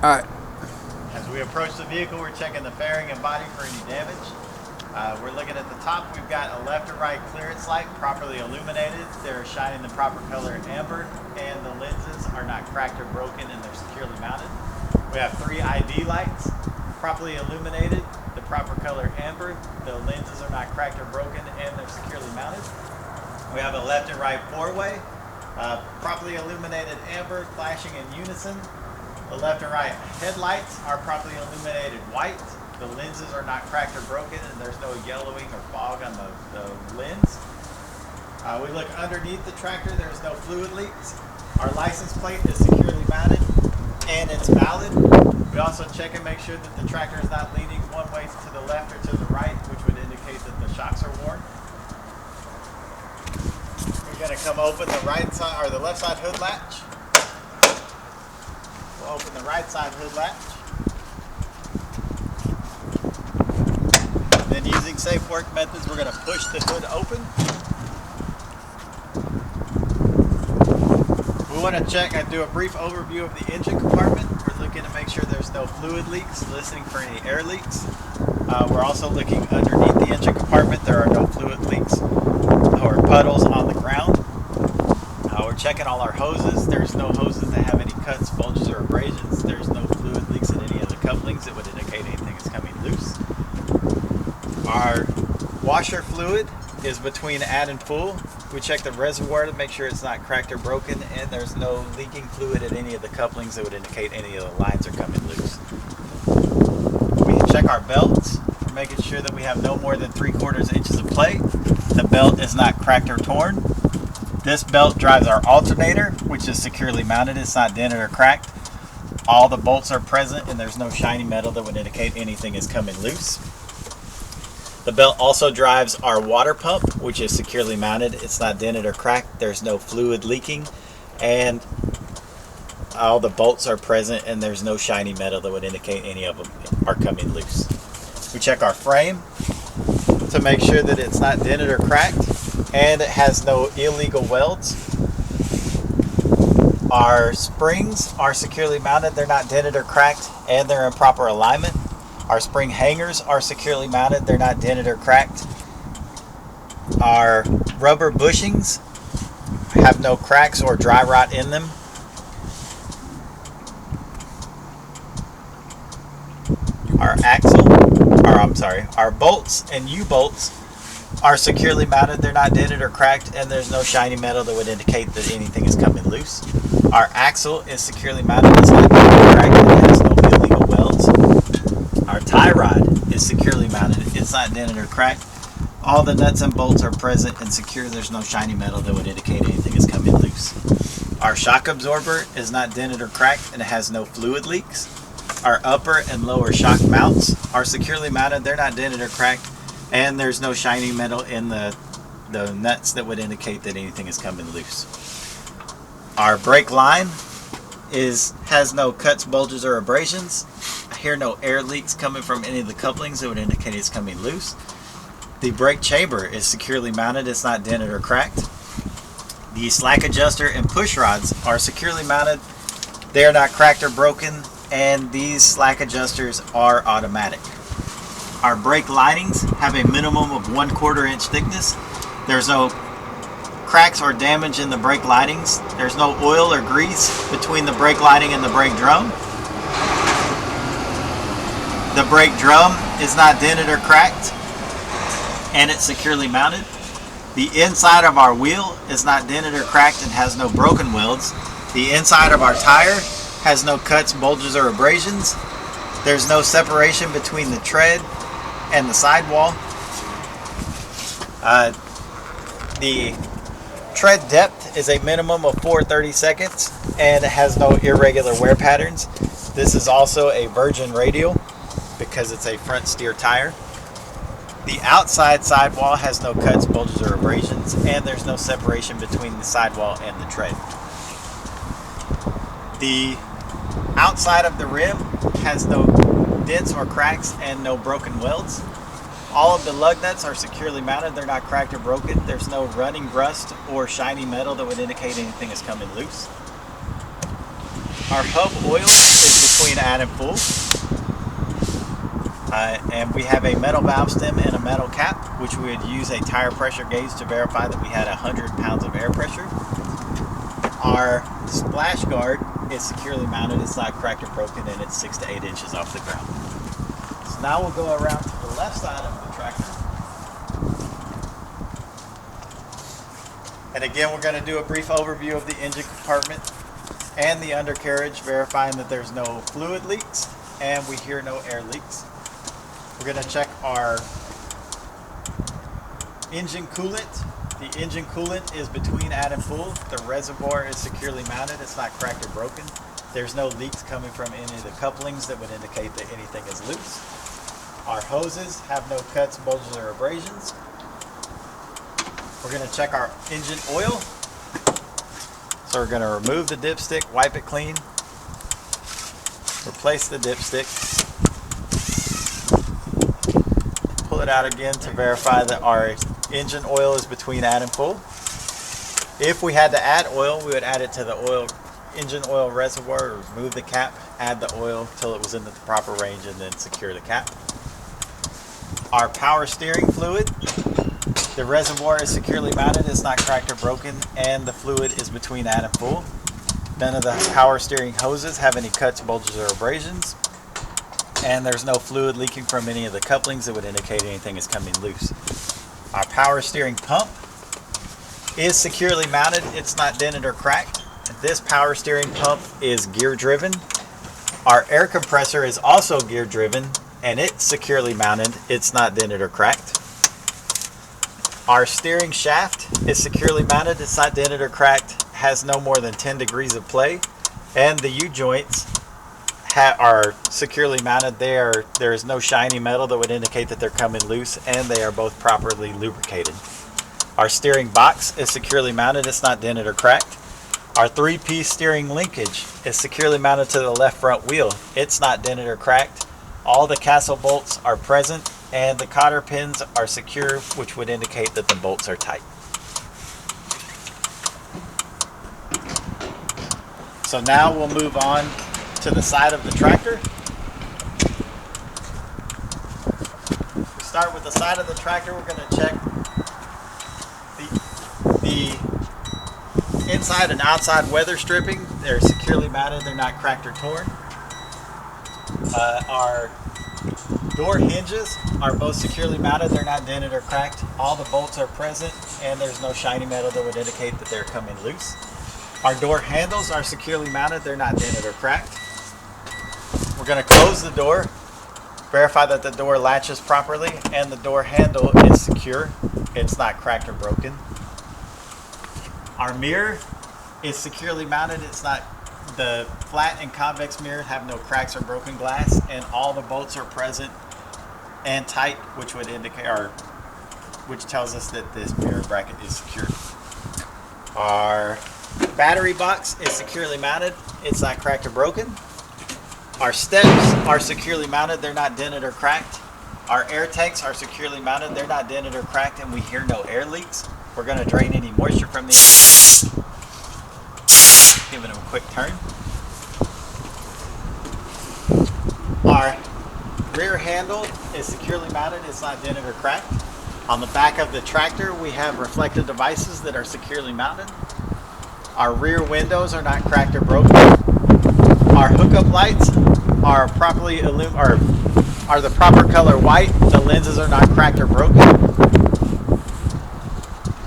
Alright. As we approach the vehicle, we're checking the fairing and body for any damage. We're looking at the top. We've got a left and right clearance light properly illuminated. They're shining the proper color amber, and the lenses are not cracked or broken, and they're securely mounted. We have 3 ID lights properly illuminated, the proper color amber. The lenses are not cracked or broken, and they're securely mounted. We have a left and right 4-way, properly illuminated amber, flashing in unison. The left and right headlights are properly illuminated white. The lenses are not cracked or broken, and there's no yellowing or fog on the lens. We look underneath the tractor. There's no fluid leaks. Our license plate is securely mounted, and it's valid. We also check and make sure that the tractor is not leaning one way to the left or to the right, which would indicate that the shocks are worn. We're going to come open the right side or the left side hood latch. We'll open the right side hood latch. Then using safe work methods, we're going to push the hood open. We want to check and do a brief overview of the engine compartment. We're looking to make sure there's no fluid leaks, listening for any air leaks. We're also looking underneath the engine compartment. There are no fluid leaks or puddles on the ground. We're checking all our hoses. There's no hoses that have any cuts, bulges, or abrasions. There's no fluid leaks in any of the couplings that would indicate anything is coming loose. Our washer fluid is between add and full. We check the reservoir to make sure it's not cracked or broken, and there's no leaking fluid at any of the couplings that would indicate any of the lines are coming loose. We check our belts. We're making sure that we have no more than 3/4 inches of play. The belt is not cracked or torn. This belt drives our alternator, which is securely mounted. It's not dented or cracked. All the bolts are present, and there's no shiny metal that would indicate anything is coming loose. The belt also drives our water pump, which is securely mounted. It's not dented or cracked. There's no fluid leaking, and all the bolts are present, and there's no shiny metal that would indicate any of them are coming loose. We check our frame to make sure that it's not dented or cracked, and it has no illegal welds. Our springs are securely mounted. They're not dented or cracked, and they're in proper alignment. Our spring hangers are securely mounted. They're not dented or cracked. Our rubber bushings have no cracks or dry rot in them. Our bolts and U-bolts are securely mounted. They're not dented or cracked, and there's no shiny metal that would indicate that anything is coming loose. Our axle is securely mounted. It's not dented or cracked, and it has no illegal welds. Our tie rod is securely mounted. It's not dented or cracked. All the nuts and bolts are present and secure. There's no shiny metal that would indicate anything is coming loose. Our shock absorber is not dented or cracked, and it has no fluid leaks. Our upper and lower shock mounts are securely mounted. They're not dented or cracked, and there's no shiny metal in the nuts that would indicate that anything is coming loose. Our brake line has no cuts, bulges, or abrasions. I hear no air leaks coming from any of the couplings that would indicate it's coming loose. The brake chamber is securely mounted. It's not dented or cracked. The slack adjuster and push rods are securely mounted. They are not cracked or broken, and these slack adjusters are automatic. Our brake linings have a minimum of 1/4 inch thickness. There's no cracks or damage in the brake linings. There's no oil or grease between the brake lining and the brake drum. The brake drum is not dented or cracked, and it's securely mounted. The inside of our wheel is not dented or cracked and has no broken welds. The inside of our tire has no cuts, bulges, or abrasions. There's no separation between the tread and the sidewall. The tread depth is a minimum of 4/32, and it has no irregular wear patterns. This is also a virgin radial because it's a front steer tire. The outside sidewall has no cuts, bulges, or abrasions, and there's no separation between the sidewall and the tread. The outside of the rim has no dents or cracks and no broken welds. All of the lug nuts are securely mounted. They're not cracked or broken. There's no running rust or shiny metal that would indicate anything is coming loose. Our hub oil is between add and full. And we have a metal valve stem and a metal cap, which we would use a tire pressure gauge to verify that we had 100 pounds of air pressure. Our splash guard is securely mounted. It's not cracked or broken, and it's 6 to 8 inches off the ground. So now we'll go around to the left side of the tractor. And again, we're going to do a brief overview of the engine compartment and the undercarriage, verifying that there's no fluid leaks and we hear no air leaks. We're going to check our engine coolant. The engine coolant is between add and full. The reservoir is securely mounted. It's not cracked or broken. There's no leaks coming from any of the couplings that would indicate that anything is loose. Our hoses have no cuts, bulges, or abrasions. We're going to check our engine oil. So we're going to remove the dipstick, wipe it clean, replace the dipstick, pull it out again to verify that our engine oil is between add and full. If we had to add oil, we would add it to the engine oil reservoir, remove the cap, add the oil till it was in the proper range, and then secure the cap. Our power steering fluid, the reservoir is securely mounted, it's not cracked or broken, and the fluid is between add and full. None of the power steering hoses have any cuts, bulges, or abrasions, and there's no fluid leaking from any of the couplings that would indicate anything is coming loose. Our power steering pump is securely mounted, it's not dented or cracked. This power steering pump is gear driven. Our air compressor is also gear driven, and it's securely mounted, it's not dented or cracked. Our steering shaft is securely mounted, it's not dented or cracked, has no more than 10 degrees of play, and the U-joints are securely mounted. There is no shiny metal that would indicate that they're coming loose, and they are both properly lubricated. Our steering box is securely mounted, it's not dented or cracked. Our 3-piece steering linkage is securely mounted to the left front wheel. It's not dented or cracked. All the castle bolts are present, and the cotter pins are secure, which would indicate that the bolts are tight. So now we'll move on to the side of the tractor. We start with the side of the tractor. We're going to check the inside and outside weather stripping. They're securely mounted, they're not cracked or torn. Our door hinges are both securely mounted, they're not dented or cracked. All the bolts are present, and there's no shiny metal that would indicate that they're coming loose. Our door handles are securely mounted, they're not dented or cracked. We're going to close the door, verify that the door latches properly, and the door handle is secure. It's not cracked or broken. Our mirror is securely mounted. It's not, the flat and convex mirror have no cracks or broken glass, and all the bolts are present and tight, which would indicate, or which tells us that this mirror bracket is secure. Our battery box is securely mounted. It's not cracked or broken. Our steps are securely mounted. They're not dented or cracked. Our air tanks are securely mounted. They're not dented or cracked, and we hear no air leaks. We're going to drain any moisture from the giving them a quick turn. Our rear handle is securely mounted. It's not dented or cracked. On the back of the tractor, we have reflective devices that are securely mounted. Our rear windows are not cracked or broken. Our hookup lights are properly are the proper color white. The lenses are not cracked or broken.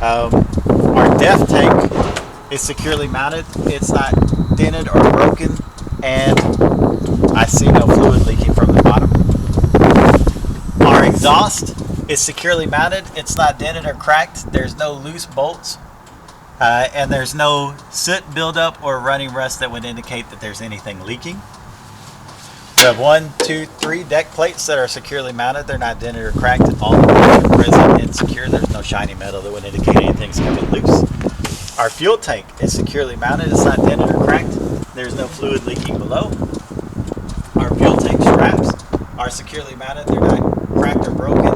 Our depth tank is securely mounted. It's not dented or broken, and I see no fluid leaking from the bottom. Our exhaust is securely mounted. It's not dented or cracked. There's no loose bolts, and there's no soot buildup or running rust that would indicate that there's anything leaking. We have 1, 2, 3 deck plates that are securely mounted. They're not dented or cracked. All the bolts are present and secure. There's no shiny metal that would indicate anything's coming loose. Our fuel tank is securely mounted. It's not dented or cracked. There's no fluid leaking below. Our fuel tank straps are securely mounted. They're not cracked or broken.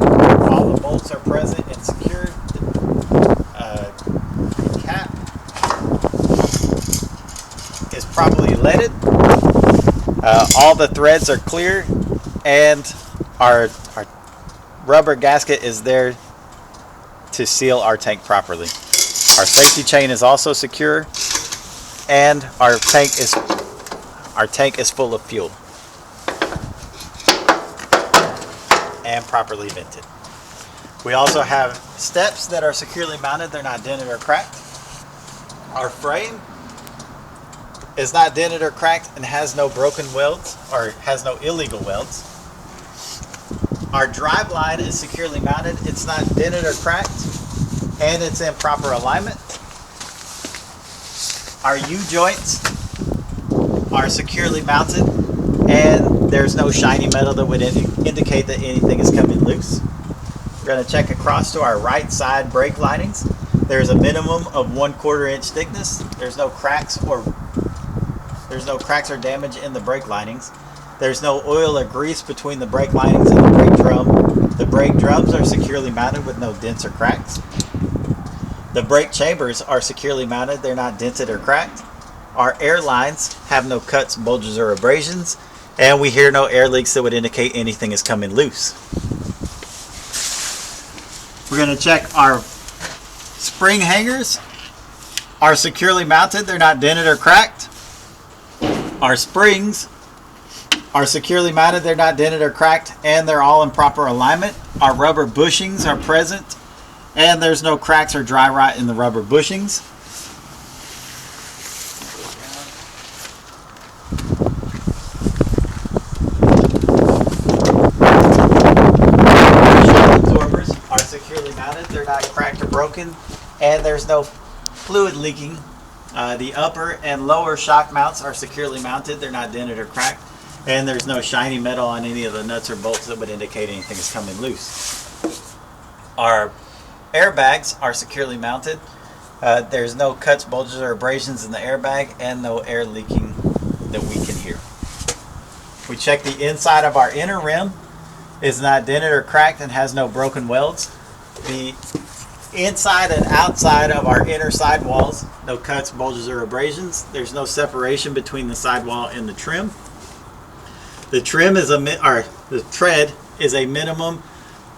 All the bolts are present and secured. The cap is properly leaded. All the threads are clear, and our rubber gasket is there to seal our tank properly. Our safety chain is also secure, and our tank is full of fuel and properly vented. We also have steps that are securely mounted. They're not dented or cracked. Our frame is not dented or cracked and has no broken welds or has no illegal welds. Our drive line is securely mounted. It's not dented or cracked, and it's in proper alignment. Our U-joints are securely mounted, and there's no shiny metal that would indicate that anything is coming loose. We're going to check across to our right side brake linings. There's a minimum of 1/4 inch thickness. There's no cracks or damage in the brake linings. There's no oil or grease between the brake linings and the brake drum. The brake drums are securely mounted with no dents or cracks. The brake chambers are securely mounted. They're not dented or cracked. Our air lines have no cuts, bulges, or abrasions, and we hear no air leaks that would indicate anything is coming loose. We're going to check our spring hangers. Are securely mounted. They're not dented or cracked. Our springs are securely mounted. They're not dented or cracked, and they're all in proper alignment. Our rubber bushings are present, and there's no cracks or dry rot in the rubber bushings. Our shock absorbers are securely mounted. They're not cracked or broken, and there's no fluid leaking. The upper and lower shock mounts are securely mounted. They're not dented or cracked, and there's no shiny metal on any of the nuts or bolts that would indicate anything is coming loose. Our airbags are securely mounted. There's no cuts, bulges, or abrasions in the airbag, and no air leaking that we can hear. We check the inside of our inner rim. It's not dented or cracked and has no broken welds. The inside and outside of our inner sidewalls, no cuts, bulges, or abrasions. There's no separation between the sidewall and the trim. The tread is a minimum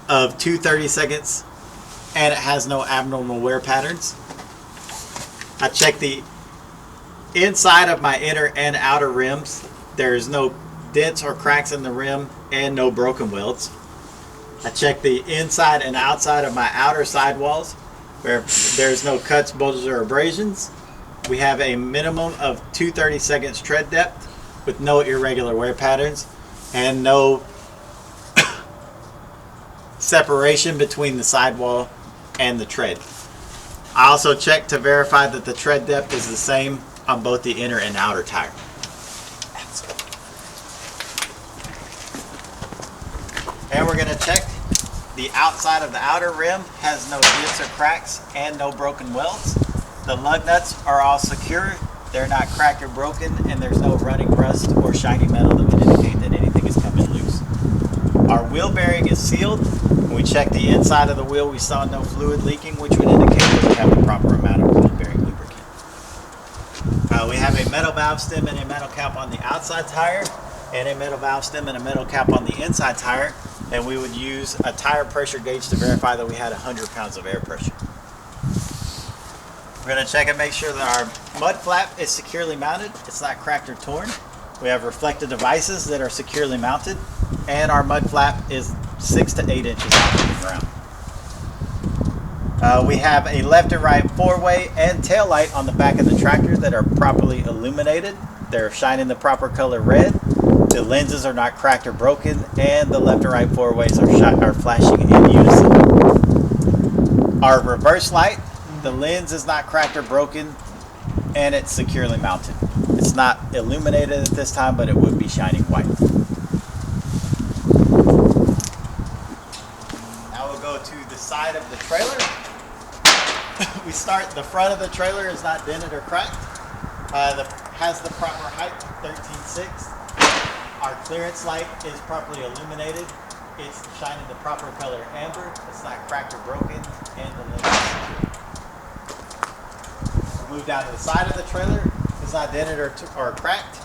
of 2 30-seconds, and it has no abnormal wear patterns. I checked the inside of my inner and outer rims. There's no dents or cracks in the rim and no broken welds. I checked the inside and outside of my outer sidewalls, where there's no cuts, bulges, or abrasions. We have a minimum of 2 30-seconds tread depth with no irregular wear patterns and no separation between the sidewall and the tread. I also checked to verify that the tread depth is the same on both the inner and outer tire. And we're going to check the outside of the outer rim. Has no dents or cracks and no broken welds. The lug nuts are all secure. They're not cracked or broken, and there's no running rust or shiny metal that would indicate that anything is coming loose. Our wheel bearing is sealed. When we checked the inside of the wheel, we saw no fluid leaking, which would indicate that we have the proper amount of wheel bearing lubricant. We have a metal valve stem and a metal cap on the outside tire, and a metal valve stem and a metal cap on the inside tire, and we would use a tire pressure gauge to verify that we had 100 pounds of air pressure. We're going to check and make sure that our mud flap is securely mounted. It's not cracked or torn. We have reflective devices that are securely mounted, and our mud flap is 6 to 8 inches off the ground. We have a left and right four-way and tail light on the back of the tractor that are properly illuminated. They're shining the proper color red. The lenses are not cracked or broken, and the left and right four-ways are flashing in unison. Our reverse light, the lens is not cracked or broken, and it's securely mounted. It's not illuminated at this time, but it would be shining white. Now we'll go to the side of the trailer. We start, the front of the trailer is not dented or cracked. Has the proper height, 13.6. Our clearance light is properly illuminated. It's shining the proper color amber. It's not cracked or broken, and the lens is secure. Move down to the side of the trailer. It's not dented or cracked.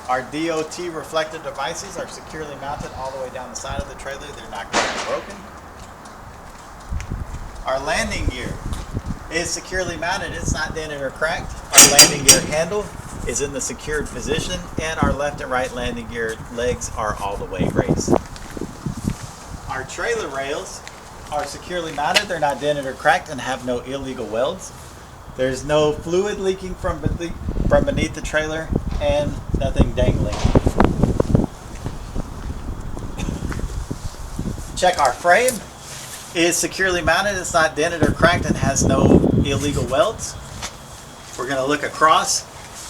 Our DOT reflective devices are securely mounted all the way down the side of the trailer. They're not cracked or broken. Our landing gear is securely mounted. It's not dented or cracked. Our landing gear handle is in the secured position, and our left and right landing gear legs are all the way raised. Our trailer rails are securely mounted. They're not dented or cracked and have no illegal welds. There's no fluid leaking from beneath the trailer and nothing dangling. Check our frame. It is securely mounted. It's not dented or cracked and has no illegal welds. We're going to look across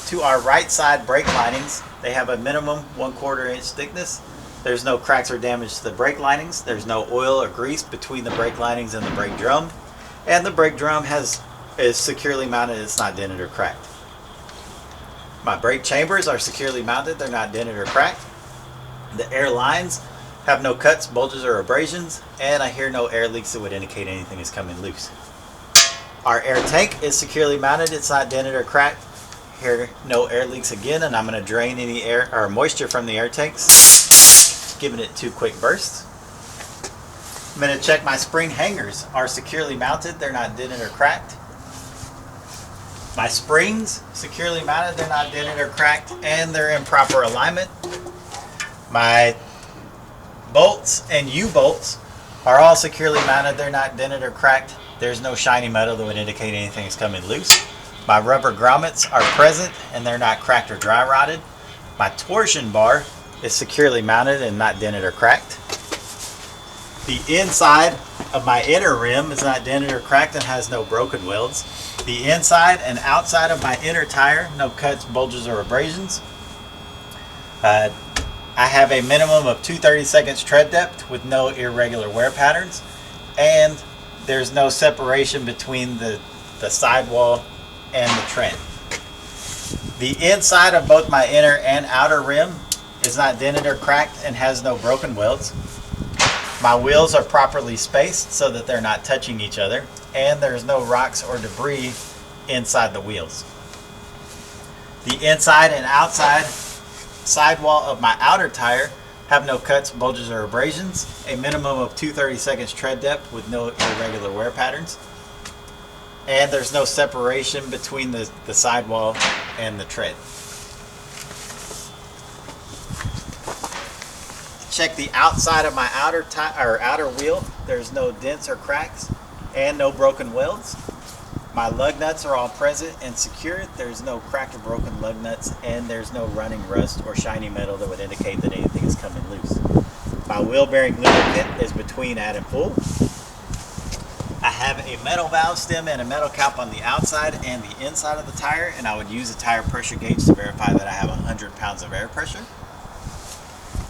to our right side brake linings. They have a minimum 1/4 inch thickness. There's no cracks or damage to the brake linings. There's no oil or grease between the brake linings and the brake drum. And the brake drum is securely mounted. It's not dented or cracked. My brake chambers are securely mounted. They're not dented or cracked. The air lines have no cuts, bulges, or abrasions, and I hear no air leaks that would indicate anything is coming loose. Our air tank is securely mounted. It's not dented or cracked. Here, no air leaks again, and I'm going to drain any air or moisture from the air tanks, giving it 2 quick bursts. I'm going to check my spring hangers are securely mounted. They're not dented or cracked. My springs securely mounted. They're not dented or cracked, and they're in proper alignment. My bolts and U-bolts are all securely mounted. They're not dented or cracked. There's no shiny metal that would indicate anything is coming loose. My rubber grommets are present and they're not cracked or dry rotted. My torsion bar is securely mounted and not dented or cracked. The inside of my inner rim is not dented or cracked and has no broken welds. The inside and outside of my inner tire, no cuts, bulges, or abrasions. I have a minimum of 2/32 tread depth with no irregular wear patterns, and there's no separation between the sidewall and the tread. The inside of both my inner and outer rim is not dented or cracked and has no broken welds. My wheels are properly spaced so that they're not touching each other, and there's no rocks or debris inside the wheels. The inside and outside sidewall of my outer tire have no cuts, bulges, or abrasions, a minimum of 2/32 tread depth with no irregular wear patterns, and there's no separation between the sidewall and the tread. Check the outside of my outer wheel. There's no dents or cracks and no broken welds. My lug nuts are all present and secured. There's no cracked or broken lug nuts, and there's no running rust or shiny metal that would indicate that anything is coming loose. My wheel bearing lubricant is between add and full. I have a metal valve stem and a metal cap on the outside and the inside of the tire, and I would use a tire pressure gauge to verify that I have 100 pounds of air pressure.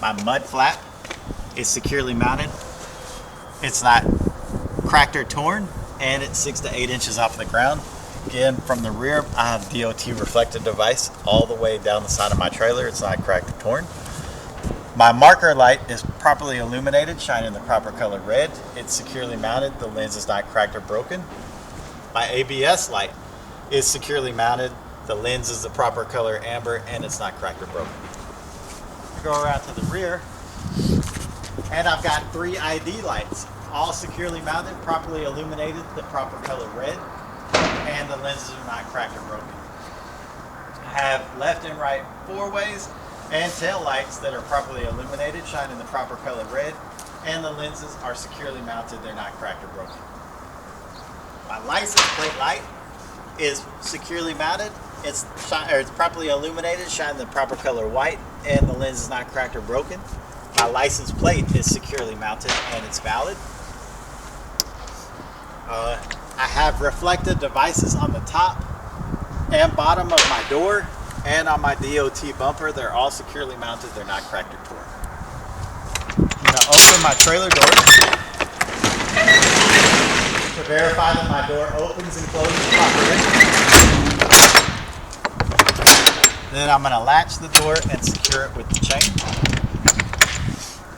My mud flap is securely mounted. It's not cracked or torn, and it's 6 to 8 inches off the ground. Again, from the rear, I have DOT reflective device all the way down the side of my trailer. It's not cracked or torn. My marker light is properly illuminated, shining the proper color red. It's securely mounted. The lens is not cracked or broken. My ABS light is securely mounted. The lens is the proper color amber, and it's not cracked or broken. Go around to the rear, and I've got 3 ID lights, all securely mounted, properly illuminated, the proper color red, and the lenses are not cracked or broken. I have left and right 4-ways and tail lights that are properly illuminated, shining the proper color red, and the lenses are securely mounted. They're not cracked or broken. My license plate light is securely mounted. It's properly illuminated, shining the proper color white, and the lens is not cracked or broken. My license plate is securely mounted and it's valid. I have reflective devices on the top and bottom of my door and on my DOT bumper. They're all securely mounted. They're not cracked or torn. I'm going to open my trailer door to verify that my door opens and closes properly. Then I'm going to latch the door and secure it with the chain.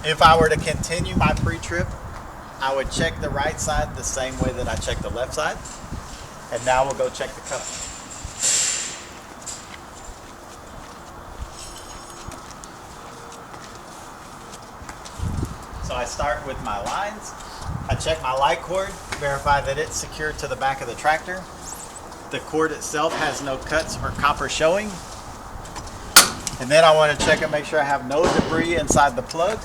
If I were to continue my pre-trip, I would check the right side the same way that I checked the left side. And now we'll go check the cover. So I start with my lines. I check my light cord, verify that it's secured to the back of the tractor. The cord itself has no cuts or copper showing. And then I want to check and make sure I have no debris inside the plug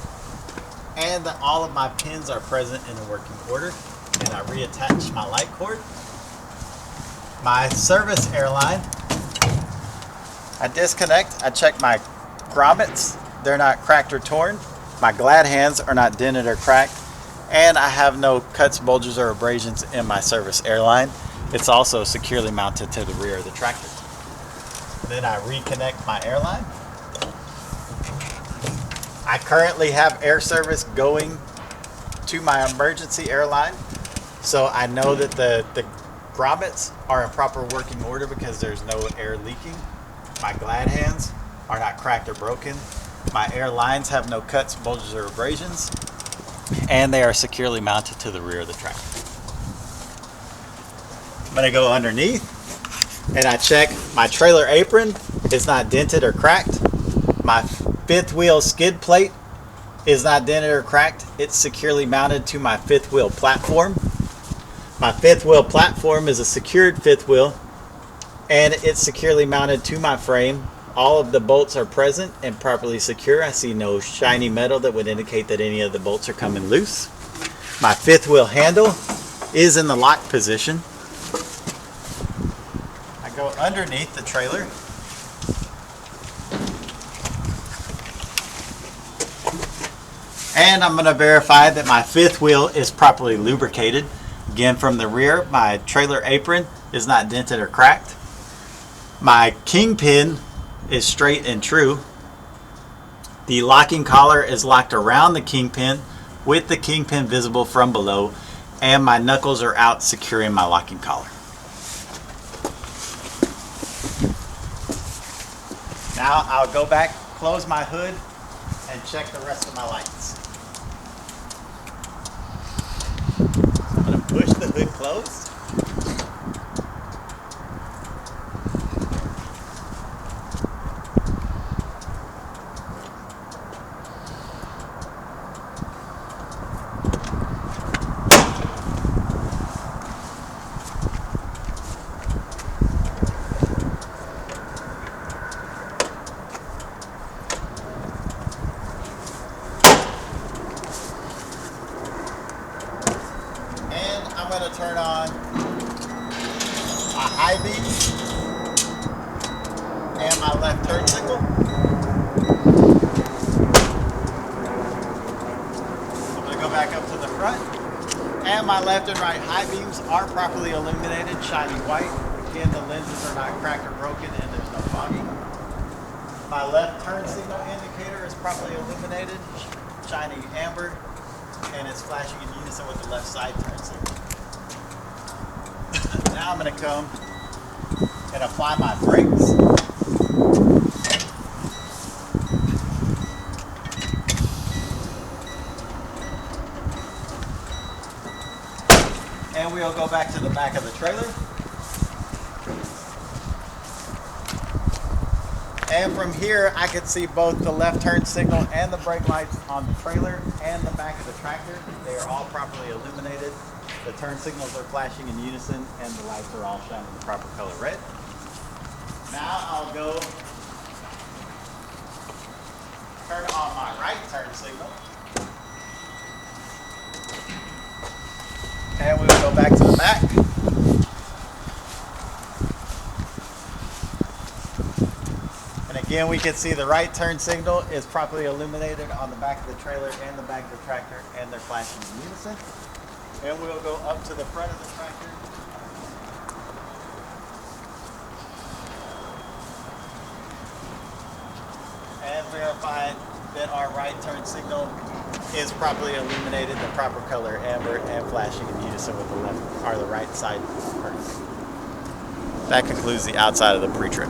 and that all of my pins are present in a working order. And I reattach my light cord. My service airline, I disconnect. I check my grommets. They're not cracked or torn. My glad hands are not dented or cracked. And I have no cuts, bulges, or abrasions in my service airline. It's also securely mounted to the rear of the tractor. Then I reconnect my airline. I currently have air service going to my emergency airline. So I know that the grommets are in proper working order because there's no air leaking. My glad hands are not cracked or broken. My air lines have no cuts, bulges, or abrasions. And they are securely mounted to the rear of the tractor. I'm going to go underneath and I check my trailer apron. It's not dented or cracked. My fifth wheel skid plate is not dented or cracked. It's securely mounted to my fifth wheel platform. My fifth wheel platform is a secured fifth wheel and it's securely mounted to my frame. All of the bolts are present and properly secure. I see no shiny metal that would indicate that any of the bolts are coming loose. My fifth wheel handle is in the lock position. I go underneath the trailer. And I'm going to verify that my fifth wheel is properly lubricated. Again, from the rear, my trailer apron is not dented or cracked. My kingpin is straight and true. The locking collar is locked around the kingpin with the kingpin visible from below, and my knuckles are out securing my locking collar. Now I'll go back, close my hood, and check the rest of my lights. I'm going to push the hood closed. I'm going to turn on my high beam and my left turn signal. I'm going to go back up to the front, and my left and right high beams are properly illuminated, shining white. Again, the lenses are not cracked or broken and there's no fogging. My left turn signal indicator is properly illuminated, shining amber, and it's flashing in unison with the left side turn signal. Now I'm going to come and apply my brakes. And we'll go back to the back of the trailer. And from here I can see both the left turn signal and the brake lights on the trailer and the back of the tractor. They are all properly illuminated. The turn signals are flashing in unison and the lights are all shining the proper color red. Now I'll go turn on my right turn signal. And we will go back to the back. And again, we can see the right turn signal is properly illuminated on the back of the trailer and the back of the tractor, and they're flashing in unison. And we'll go up to the front of the tractor. And verify that our right turn signal is properly illuminated, the proper color amber, and flashing in unison with the left or the right side turn signal. That concludes the outside of the pre-trip.